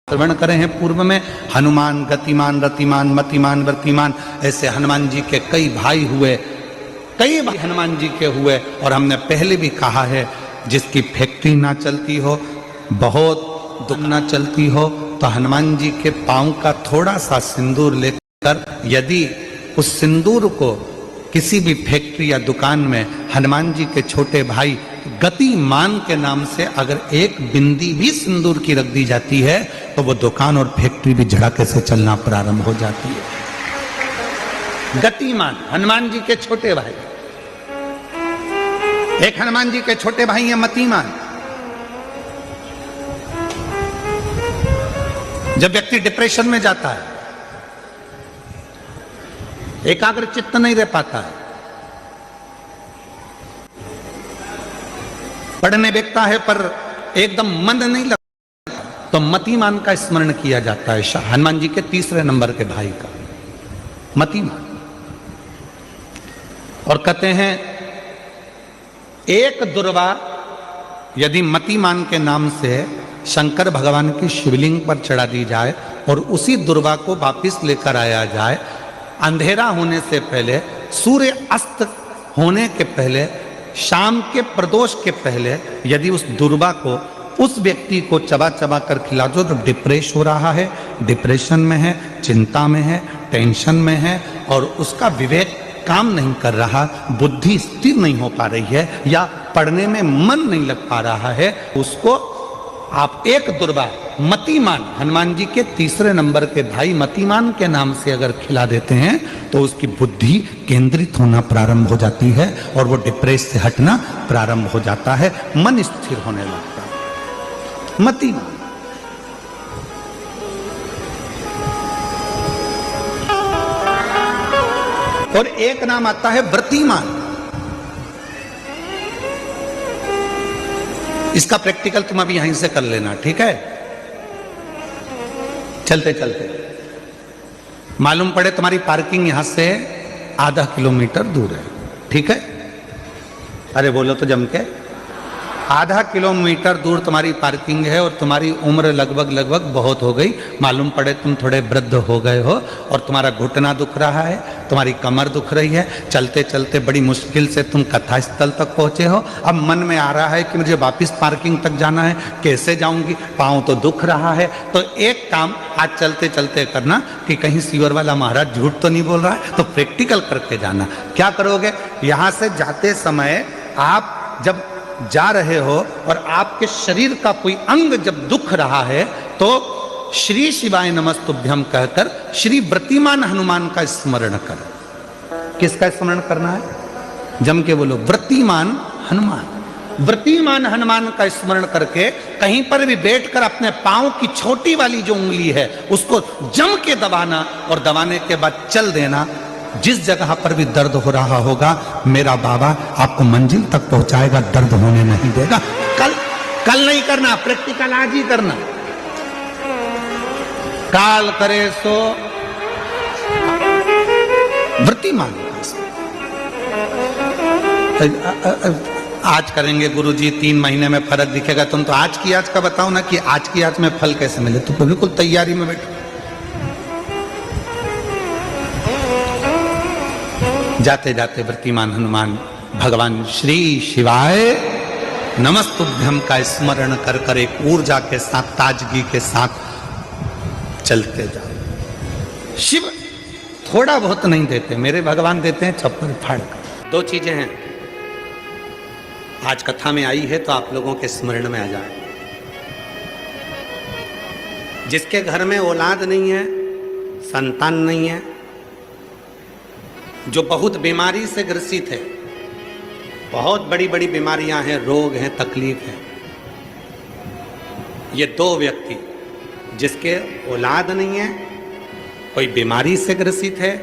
श्रवण करे हैं पूर्व में। हनुमान गतिमान रतिमान मतिमान वर्तिमान, ऐसे हनुमान जी के कई भाई हुए, कई भाई हनुमान जी के हुए। और हमने पहले भी कहा है, जिसकी फैक्ट्री ना चलती हो, बहुत दुकान ना चलती हो, तो हनुमान जी के पांव का थोड़ा सा सिंदूर लेकर यदि उस सिंदूर को किसी भी फैक्ट्री या दुकान में हनुमान जी के छोटे भाई गतिमान के नाम से अगर एक बिंदी भी सिंदूर की रख दी जाती है, तो वो दुकान और फैक्ट्री भी झड़के से चलना प्रारंभ हो जाती है। गतिमान हनुमान जी के छोटे भाई, एक हनुमान जी के छोटे भाई हैं मतिमान। जब व्यक्ति डिप्रेशन में जाता है, एकाग्र चित्त नहीं रह पाता है, पढ़ने बैठता है पर एकदम मन नहीं लगता, तो मतिमान का स्मरण किया जाता है। हनुमान जी के तीसरे नंबर के भाई का मतिमान। और कहते हैं एक दुर्वा यदि मतिमान के नाम से शंकर भगवान की शिवलिंग पर चढ़ा दी जाए और उसी दुर्वा को वापिस लेकर आया जाए, अंधेरा होने से पहले, सूर्य अस्त होने के पहले, शाम के प्रदोष के पहले यदि उस दुर्वा को उस व्यक्ति को चबा चबा कर खिला दो, तो डिप्रेस हो रहा है, डिप्रेशन में है, चिंता में है, टेंशन में है और उसका विवेक काम नहीं कर रहा, बुद्धि स्थिर नहीं हो पा रही है या पढ़ने में मन नहीं लग पा रहा है, उसको आप एक दुर्वा मतिमान, हनुमान जी के तीसरे नंबर के भाई मतिमान के नाम से अगर खिला देते हैं, तो उसकी बुद्धि केंद्रित होना प्रारंभ हो जाती है और वो डिप्रेस से हटना प्रारंभ हो जाता है, मन स्थिर होने लगता है। मतिमान। और एक नाम आता है व्रतिमान। इसका प्रैक्टिकल तुम अभी यहीं से कर लेना, ठीक है? चलते चलते मालूम पड़े तुम्हारी पार्किंग यहां से आधा किलोमीटर दूर है, ठीक है? अरे बोलो तो जम के। आधा किलोमीटर दूर तुम्हारी पार्किंग है और तुम्हारी उम्र लगभग बहुत हो गई, मालूम पड़े तुम थोड़े वृद्ध हो गए हो और तुम्हारा घुटना दुख रहा है, तुम्हारी कमर दुख रही है, चलते चलते बड़ी मुश्किल से तुम कथा स्थल तक पहुंचे हो। अब मन में आ रहा है कि मुझे वापस पार्किंग तक जाना है, कैसे जाऊंगी, पाँव तो दुख रहा है। तो एक काम आज चलते चलते करना कि कहीं सीवर वाला महाराज झूठ तो नहीं बोल रहा है, तो प्रैक्टिकल करके जाना। क्या करोगे? यहां से जाते समय आप जब जा रहे हो और आपके शरीर का कोई अंग जब दुख रहा है, तो श्री शिवाय नमस्तुभ्यम कहकर श्री व्रतिमान हनुमान का स्मरण कर। किसका स्मरण करना है? जम के बोलो, व्रतिमान हनुमान। व्रतिमान हनुमान का स्मरण करके कहीं पर भी बैठकर अपने पांव की छोटी वाली जो उंगली है उसको जम के दबाना और दबाने के बाद चल देना। जिस जगह पर भी दर्द हो रहा होगा, मेरा बाबा आपको मंजिल तक पहुंचाएगा, दर्द होने नहीं देगा। कल नहीं करना, प्रैक्टिकल आज ही करना। काल करे सो व्रतिमान। आज करेंगे गुरुजी, 3 महीने में फर्क दिखेगा। तुम तो आज की आज का बताओ ना कि आज की आज में फल कैसे मिले। तो बिल्कुल तैयारी में बैठो। जाते जाते व्रतिमान हनुमान भगवान श्री शिवाय नमस्तुभ्यम का स्मरण कर कर एक ऊर्जा के साथ, ताजगी के साथ चलते जाओ। शिव थोड़ा बहुत नहीं देते, मेरे भगवान देते हैं चप्पल फाड़ कर। 2 चीजें हैं आज कथा में आई है, तो आप लोगों के स्मरण में आ जाए। जिसके घर में औलाद नहीं है, संतान नहीं है, जो बहुत बीमारी से ग्रसित है, बहुत बड़ी बड़ी बीमारियां हैं, रोग हैं, तकलीफ है, ये 2 व्यक्ति जिसके औलाद नहीं है, कोई बीमारी से ग्रसित है,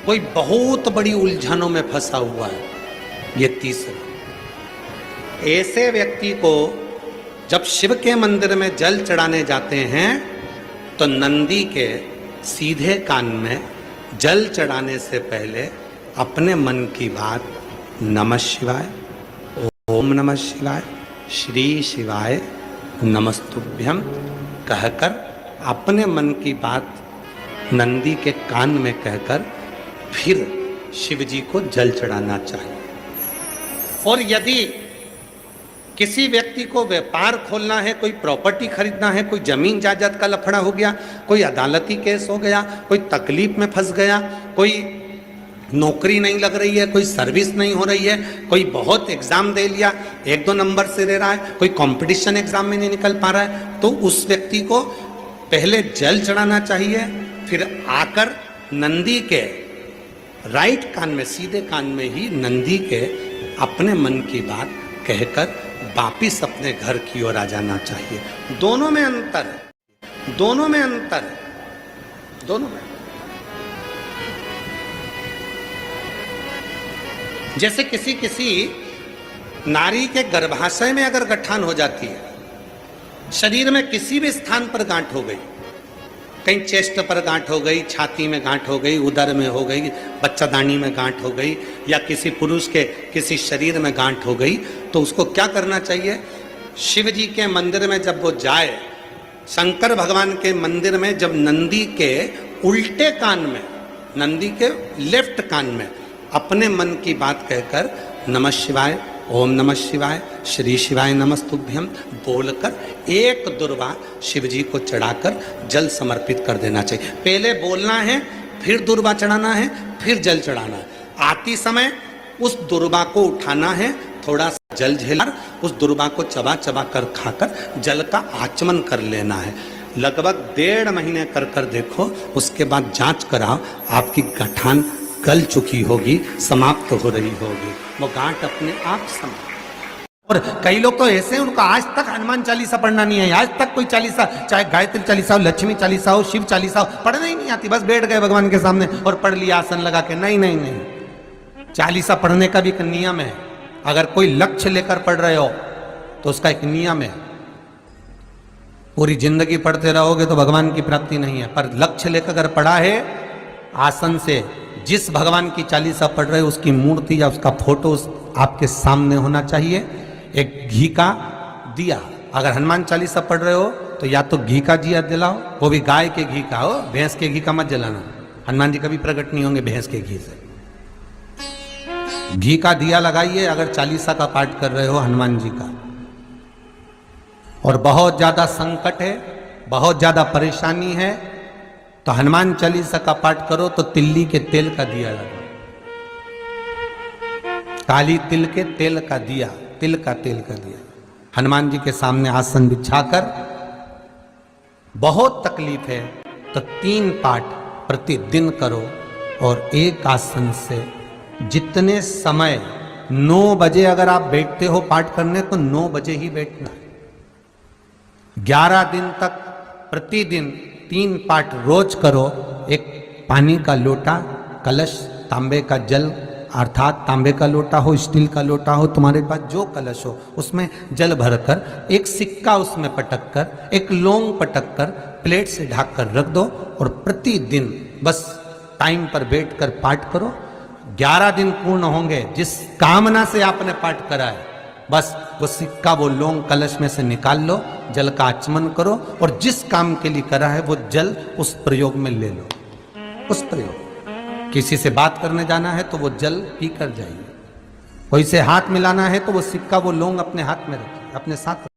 कोई बहुत बड़ी उलझनों में फंसा हुआ है, ये तीसरा। ऐसे व्यक्ति को जब शिव के मंदिर में जल चढ़ाने जाते हैं, तो नंदी के सीधे कान में जल चढ़ाने से पहले अपने मन की बात नमः शिवाय, ओम नमः शिवाय, श्री शिवाय नमस्तुभ्यम कहकर अपने मन की बात नंदी के कान में कहकर फिर शिव जी को जल चढ़ाना चाहिए। और यदि किसी व्यक्ति को व्यापार खोलना है, कोई प्रॉपर्टी खरीदना है, कोई जमीन जायदाद का लफड़ा हो गया, कोई अदालती केस हो गया, कोई तकलीफ में फंस गया, कोई नौकरी नहीं लग रही है, कोई सर्विस नहीं हो रही है, कोई बहुत एग्जाम दे लिया 1-2 नंबर से दे रहा है, कोई कंपटीशन एग्जाम में नहीं निकल पा रहा है, तो उस व्यक्ति को पहले जल चढ़ाना चाहिए, फिर आकर नंदी के राइट कान में, सीधे कान में ही नंदी के अपने मन की बात कहकर वापिस अपने घर की ओर आ जाना चाहिए। दोनों में अंतर है, दोनों में अंतर है, दोनों में। जैसे किसी नारी के गर्भाशय में अगर गठान हो जाती है, शरीर में किसी भी स्थान पर गांठ हो गई, कहीं चेस्ट पर गांठ हो गई, छाती में गांठ हो गई, उदर में हो गई, बच्चादानी में गांठ हो गई, या किसी पुरुष के किसी शरीर में गांठ हो गई, तो उसको क्या करना चाहिए? शिव जी के मंदिर में जब वो जाए, शंकर भगवान के मंदिर में जब नंदी के उल्टे कान में, नंदी के लेफ्ट कान में अपने मन की बात कहकर नमः शिवाय, ओम नमः शिवाय, श्री शिवाय नमस्तुभ्यम बोलकर एक दुर्वा शिव जी को चढ़ाकर जल समर्पित कर देना चाहिए। पहले बोलना है, फिर दुर्वा चढ़ाना है, फिर जल चढ़ाना है। आती समय उस दुर्वा को उठाना है, थोड़ा सा जल झेलकर उस दुर्वा को चबा चबा कर खाकर जल का आचमन कर लेना है। लगभग 1.5 महीने कर कर देखो, उसके बाद जांच कराओ, आपकी गठान गल चुकी होगी, समाप्त हो रही होगी, वो गांठ अपने आप समाप्त। और कई लोग तो ऐसे हैं, उनको आज तक हनुमान चालीसा पढ़ना नहीं है, आज तक कोई चालीसा, चाहे गायत्री चालीसा हो, लक्ष्मी चालीसा हो, शिव चालीसा हो, पढ़ना ही नहीं आती, बस बैठ गए भगवान के सामने और पढ़ लिया आसन लगा के। नहीं नहीं नहीं, चालीसा पढ़ने का भी एक नियम है। अगर कोई लक्ष्य लेकर पढ़ रहे हो तो उसका एक नियम है। पूरी जिंदगी पढ़ते रहोगे तो भगवान की प्राप्ति नहीं है, पर लक्ष्य लेकर अगर पढ़ा है, आसन से जिस भगवान की चालीसा पढ़ रहे हो उसकी मूर्ति या उसका फोटो आपके सामने होना चाहिए। एक घी का दिया, अगर हनुमान चालीसा पढ़ रहे हो तो या तो घी का दिया जलाओ, वो भी गाय के घी का हो, भैंस के घी का मत जलाना। हनुमान जी कभी प्रकट नहीं होंगे भैंस के घी से। घी का दिया लगाइए अगर चालीसा का पाठ कर रहे हो हनुमान जी का। और बहुत ज्यादा संकट है, बहुत ज्यादा परेशानी है, तो हनुमान चालीसा का पाठ करो तो तिल्ली के तेल का दिया लगाओ, काली तिल के तेल का दिया, तिल का तेल का दिया हनुमान जी के सामने आसन बिछाकर। बहुत तकलीफ है तो 3 पाठ प्रतिदिन करो, और एक आसन से जितने समय 9 बजे अगर आप बैठते हो पाठ करने तो 9 बजे ही बैठना है। 11 दिन तक प्रतिदिन 3 पाठ रोज करो। एक पानी का लोटा, कलश, तांबे का जल, अर्थात तांबे का लोटा हो, स्टील का लोटा हो, तुम्हारे पास जो कलश हो उसमें जल भरकर, एक सिक्का उसमें पटक कर, एक लौंग पटक कर प्लेट से ढक कर रख दो, और प्रतिदिन बस टाइम पर बैठकर पाठ करो। 11 दिन पूर्ण होंगे, जिस कामना से आपने पाठ करा है बस वो सिक्का, वो लौंग कलश में से निकाल लो, जल का आचमन करो, और जिस काम के लिए करा है वो जल उस प्रयोग में ले लो। उस प्रयोग, किसी से बात करने जाना है तो वो जल पी कर जाइए, कोई से हाथ मिलाना है तो वो सिक्का, वो लौंग अपने हाथ में रखिए, अपने साथ।